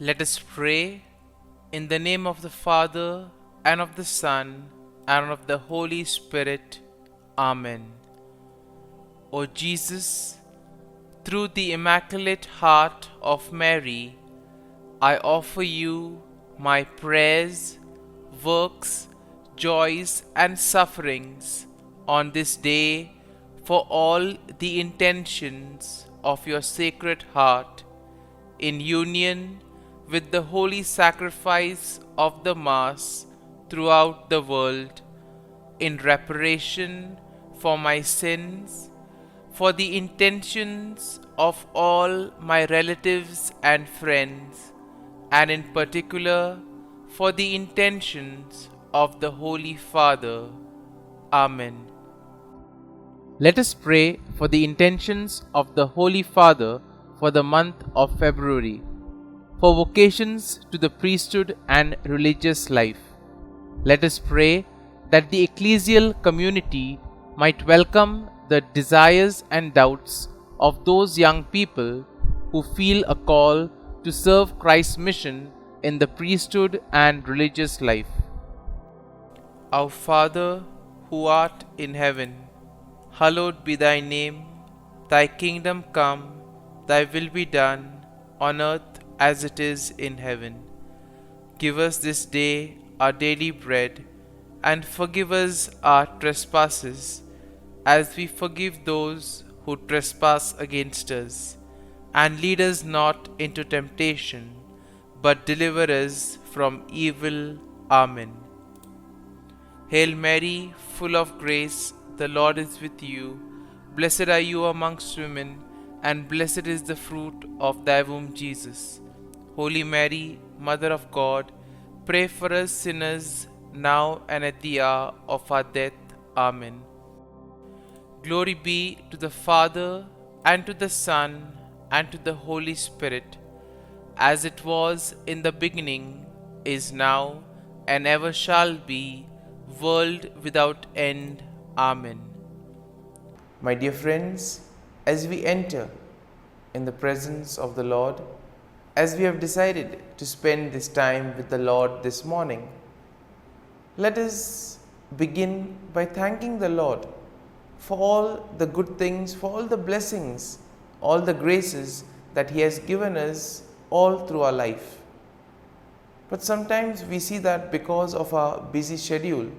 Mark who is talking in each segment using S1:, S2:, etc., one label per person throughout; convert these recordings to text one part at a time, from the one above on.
S1: Let us pray in the name of the Father, and of the Son, and of the Holy Spirit. Amen. O Jesus, through the Immaculate Heart of Mary, I offer you my prayers, works, joys, and sufferings on this day for all the intentions of your Sacred Heart, in union with the holy sacrifice of the Mass throughout the world, in reparation for my sins, for the intentions of all my relatives and friends, and in particular for the intentions of the Holy Father. Amen. Let us pray for the intentions of the Holy Father for the month of February, for vocations to the priesthood and religious life. Let us pray that the ecclesial community might welcome the desires and doubts of those young people who feel a call to serve Christ's mission in the priesthood and religious life. Our Father, who art in heaven, hallowed be thy name. Thy kingdom come, thy will be done, on earth as it is in heaven. Give us this day our daily bread, and forgive us our trespasses, as we forgive those who trespass against us. And lead us not into temptation, but deliver us from evil. Amen. Hail Mary, full of grace, the Lord is with you. Blessed are you amongst women, and blessed is the fruit of thy womb, Jesus. Holy Mary, Mother of God, pray for us sinners, now and at the hour of our death. Amen. Glory be to the Father, and to the Son, and to the Holy Spirit, as it was in the beginning, is now, and ever shall be, world without end. Amen. My dear friends, as we enter in the presence of the Lord, as we have decided to spend this time with the Lord this morning, let us begin by thanking the Lord for all the good things, for all the blessings, all the graces that He has given us all through our life. But sometimes we see that because of our busy schedule,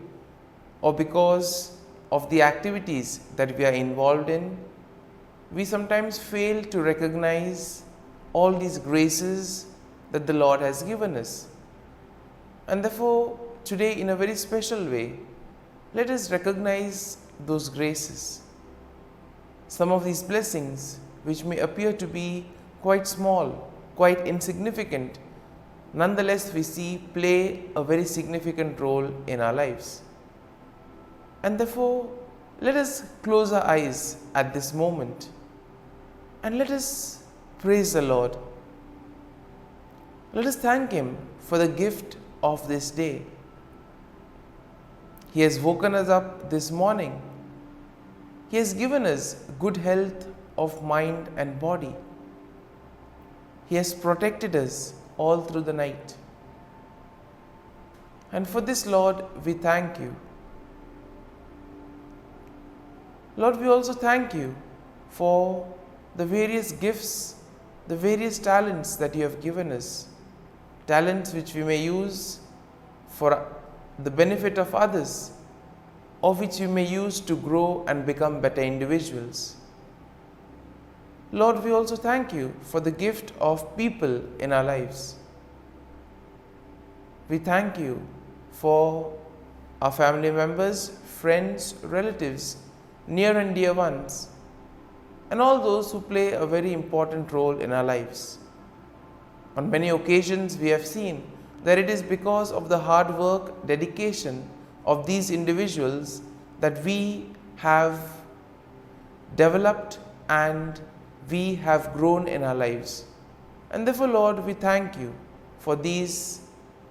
S1: or because of the activities that we are involved in, we sometimes fail to recognize all these graces that the Lord has given us. And therefore, today, in a very special way, let us recognize those graces. Some of these blessings, which may appear to be quite small, quite insignificant, nonetheless we see play a very significant role in our lives. And therefore, let us close our eyes at this moment and let us praise the Lord. Let us thank Him for the gift of this day. He has woken us up this morning. He has given us good health of mind and body. He has protected us all through the night. And for this, Lord, we thank you. Lord, we also thank you for the various gifts, the various talents that you have given us. Talents which we may use for the benefit of others, or which we may use to grow and become better individuals. Lord, we also thank you for the gift of people in our lives. We thank you for our family members, friends, relatives, near and dear ones, and all those who play a very important role in our lives. On many occasions, we have seen that it is because of the hard work, dedication of these individuals that we have developed and we have grown in our lives. And therefore, Lord, we thank you for these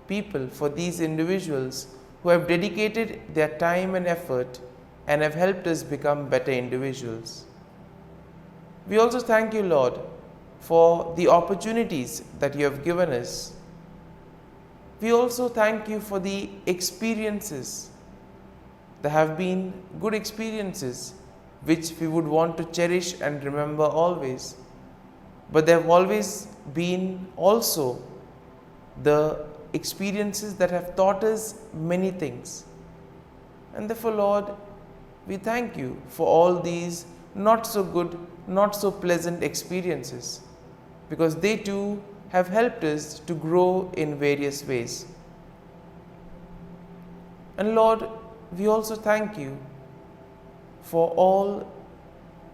S1: people, for these individuals who have dedicated their time and effort and have helped us become better individuals. We also thank you, Lord, for the opportunities that you have given us. We also thank you for the experiences. There have been good experiences which we would want to cherish and remember always. But there have always been also the experiences that have taught us many things. And therefore, Lord, we thank you for all these not so good, not so pleasant experiences, because they too have helped us to grow in various ways. And Lord, we also thank you for all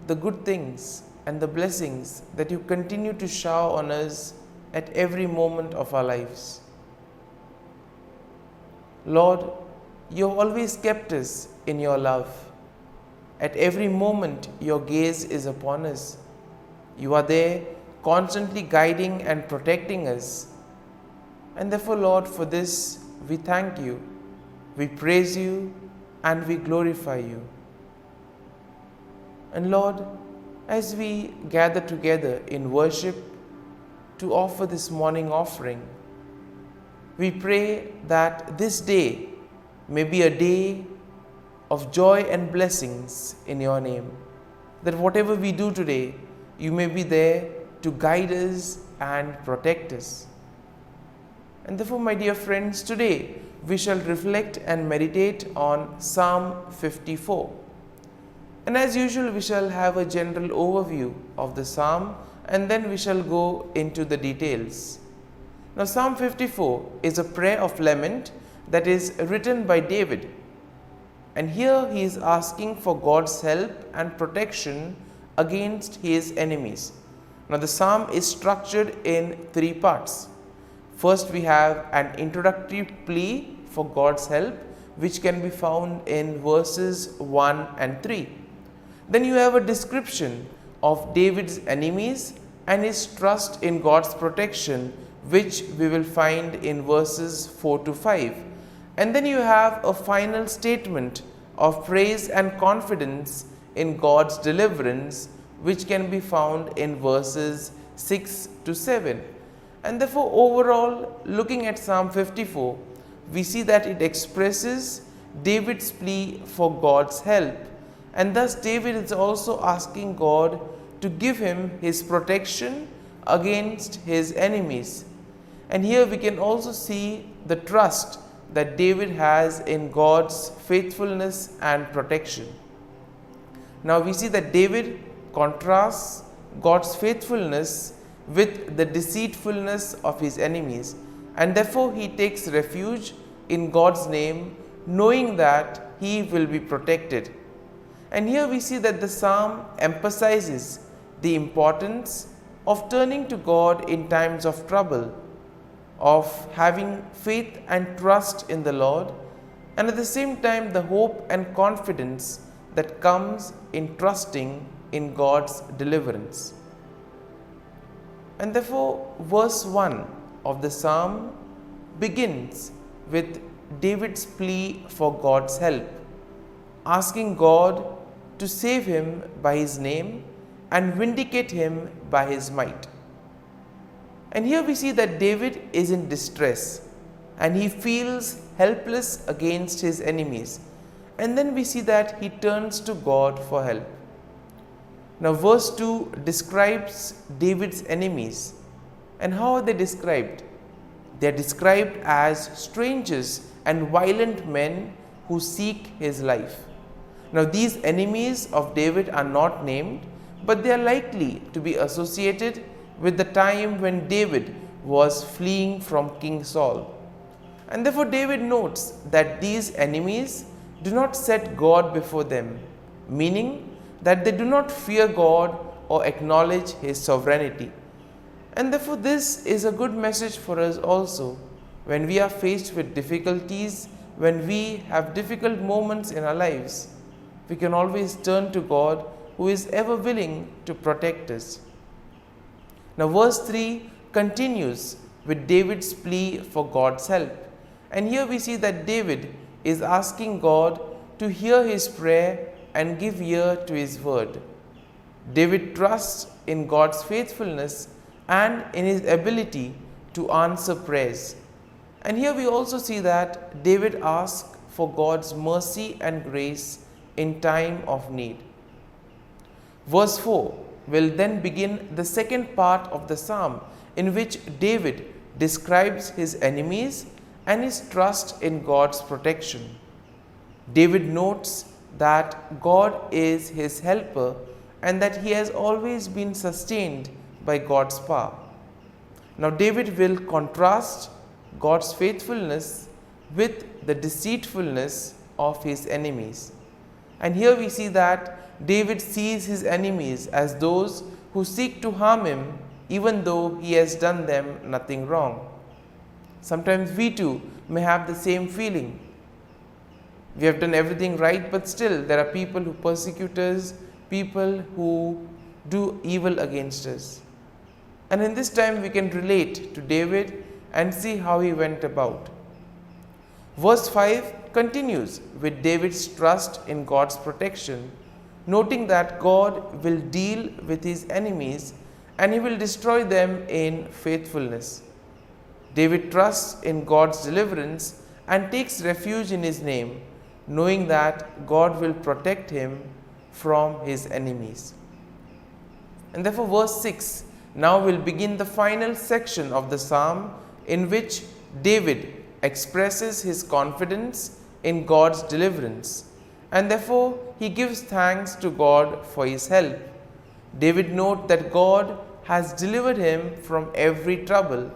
S1: the good things and the blessings that you continue to shower on us at every moment of our lives. Lord, you have always kept us in your love. At every moment, your gaze is upon us. You are there constantly guiding and protecting us. And therefore, Lord, for this we thank you, we praise you, and we glorify you. And Lord, as we gather together in worship to offer this morning offering, we pray that this day may be a day of joy and blessings in your name. That whatever we do today, you may be there to guide us and protect us. And therefore, my dear friends, today we shall reflect and meditate on Psalm 54. And as usual, we shall have a general overview of the psalm, and then we shall go into the details. Now, Psalm 54 is a prayer of lament that is written by David. And here he is asking for God's help and protection against his enemies. Now, the psalm is structured in three parts. First, we have an introductory plea for God's help, which can be found in verses 1 and 3. Then you have a description of David's enemies and his trust in God's protection, which we will find in verses 4 to 5. And then you have a final statement of praise and confidence in God's deliverance, which can be found in verses 6 to 7. And therefore, overall, looking at Psalm 54, we see that it expresses David's plea for God's help. And thus, David is also asking God to give him his protection against his enemies. And here we can also see the trust that David has in God's faithfulness and protection. Now we see that David contrasts God's faithfulness with the deceitfulness of his enemies, and therefore he takes refuge in God's name, knowing that he will be protected. And here we see that the psalm emphasizes the importance of turning to God in times of trouble, of having faith and trust in the Lord, and at the same time the hope and confidence that comes in trusting in God's deliverance. And therefore, verse 1 of the psalm begins with David's plea for God's help, asking God to save him by his name and vindicate him by his might. And here we see that David is in distress and he feels helpless against his enemies. And then we see that he turns to God for help. Now, verse 2 describes David's enemies. And how are they described? They are described as strangers and violent men who seek his life. Now, these enemies of David are not named, but they are likely to be associated with the time when David was fleeing from King Saul. And therefore, David notes that these enemies do not set God before them, meaning that they do not fear God or acknowledge his sovereignty. And therefore, this is a good message for us also. When we are faced with difficulties, when we have difficult moments in our lives, we can always turn to God, who is ever willing to protect us. Now, verse 3 continues with David's plea for God's help. And here we see that David is asking God to hear his prayer and give ear to his word. David trusts in God's faithfulness and in his ability to answer prayers. And here we also see that David asked for God's mercy and grace in time of need. Verse 4 will then begin the second part of the psalm, in which David describes his enemies and his trust in God's protection. David notes that God is his helper and that he has always been sustained by God's power. Now David will contrast God's faithfulness with the deceitfulness of his enemies. And here we see that David sees his enemies as those who seek to harm him even though he has done them nothing wrong. Sometimes we too may have the same feeling. We have done everything right, but still there are people who persecute us, people who do evil against us. And in this time we can relate to David and see how he went about. Verse 5 continues with David's trust in God's protection, noting that God will deal with his enemies and he will destroy them in faithfulness. David trusts in God's deliverance and takes refuge in his name, knowing that God will protect him from his enemies. And therefore verse 6 now will begin the final section of the psalm, in which David expresses his confidence in God's deliverance, and therefore he gives thanks to God for his help. David notes that God has delivered him from every trouble,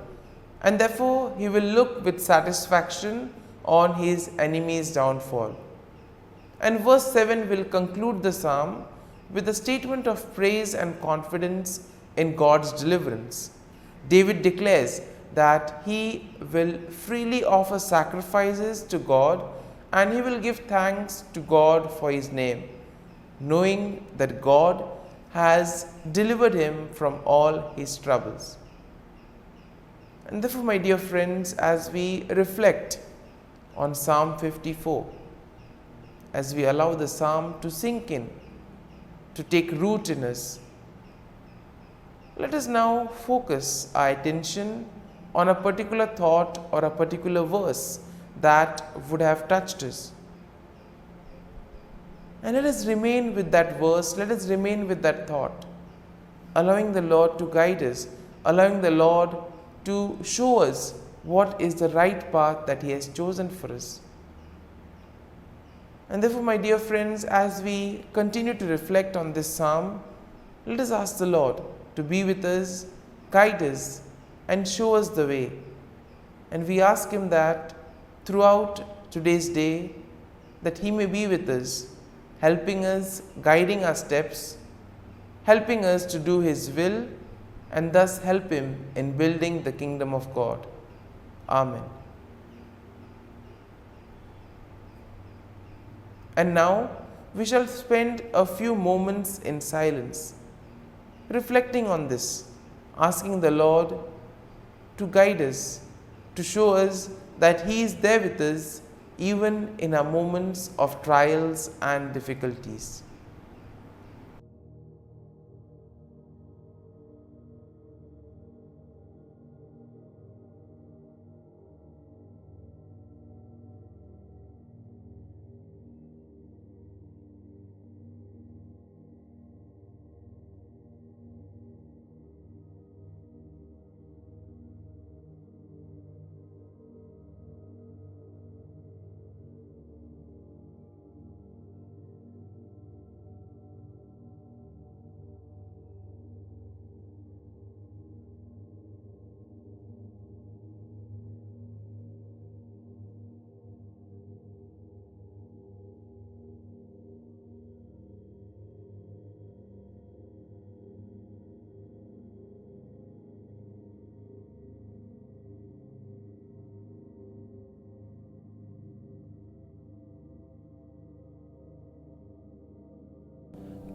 S1: and therefore he will look with satisfaction on his enemy's downfall. And verse 7 will conclude the psalm with a statement of praise and confidence in God's deliverance. David declares that he will freely offer sacrifices to God and he will give thanks to God for his name, knowing that God has delivered him from all his troubles. And therefore, my dear friends, as we reflect on Psalm 54, as we allow the psalm to sink in, to take root in us, let us now focus our attention on a particular thought or a particular verse that would have touched us. And let us remain with that verse, let us remain with that thought, allowing the Lord to guide us, allowing the Lord to show us what is the right path that He has chosen for us. And therefore, my dear friends, as we continue to reflect on this psalm, let us ask the Lord to be with us, guide us, and show us the way. And we ask Him that throughout today's day, that He may be with us, helping us, guiding our steps, helping us to do His will, and thus help Him in building the kingdom of God. Amen. And now we shall spend a few moments in silence, reflecting on this, asking the Lord to guide us, to show us that He is there with us even in our moments of trials and difficulties.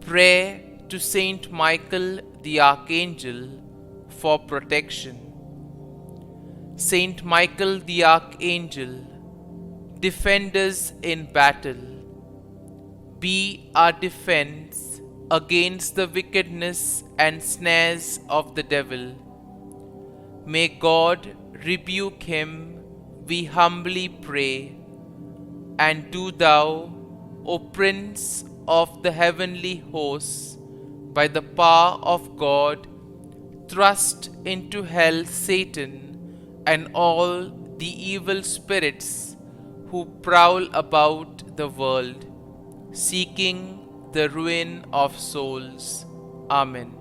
S1: Prayer to Saint Michael the Archangel for protection. Saint Michael the Archangel, defend us in battle. Be our defense against the wickedness and snares of the devil. May God rebuke him, we humbly pray. And do thou, O Prince of the heavenly hosts, by the power of God, thrust into hell Satan and all the evil spirits who prowl about the world, seeking the ruin of souls. Amen.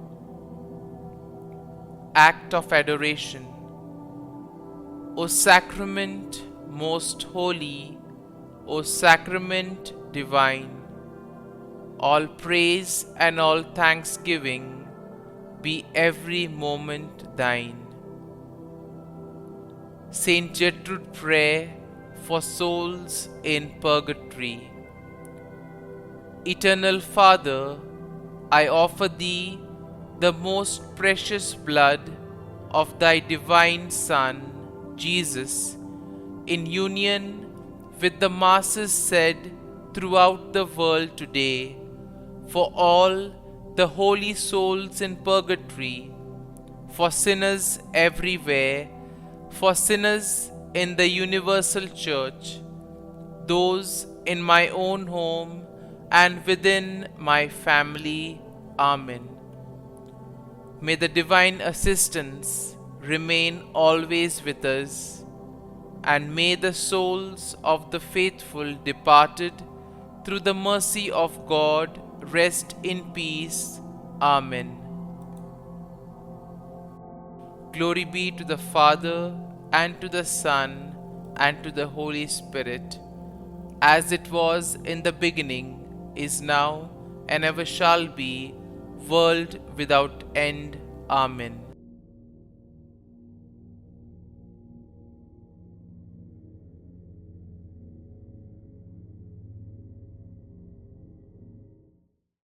S1: Act of Adoration. O Sacrament most holy, O Sacrament divine, all praise and all thanksgiving be every moment thine. Saint Gertrude Prayer for Souls in Purgatory. Eternal Father, I offer Thee the most precious blood of Thy divine Son, Jesus, in union with the masses said throughout the world today, for all the holy souls in purgatory, for sinners everywhere, for sinners in the universal church, those in my own home and within my family. Amen. May the divine assistance remain always with us, and may the souls of the faithful departed through the mercy of God rest in peace. Amen. Glory be to the Father, and to the Son, and to the Holy Spirit, as it was in the beginning, is now, and ever shall be, world without end. Amen.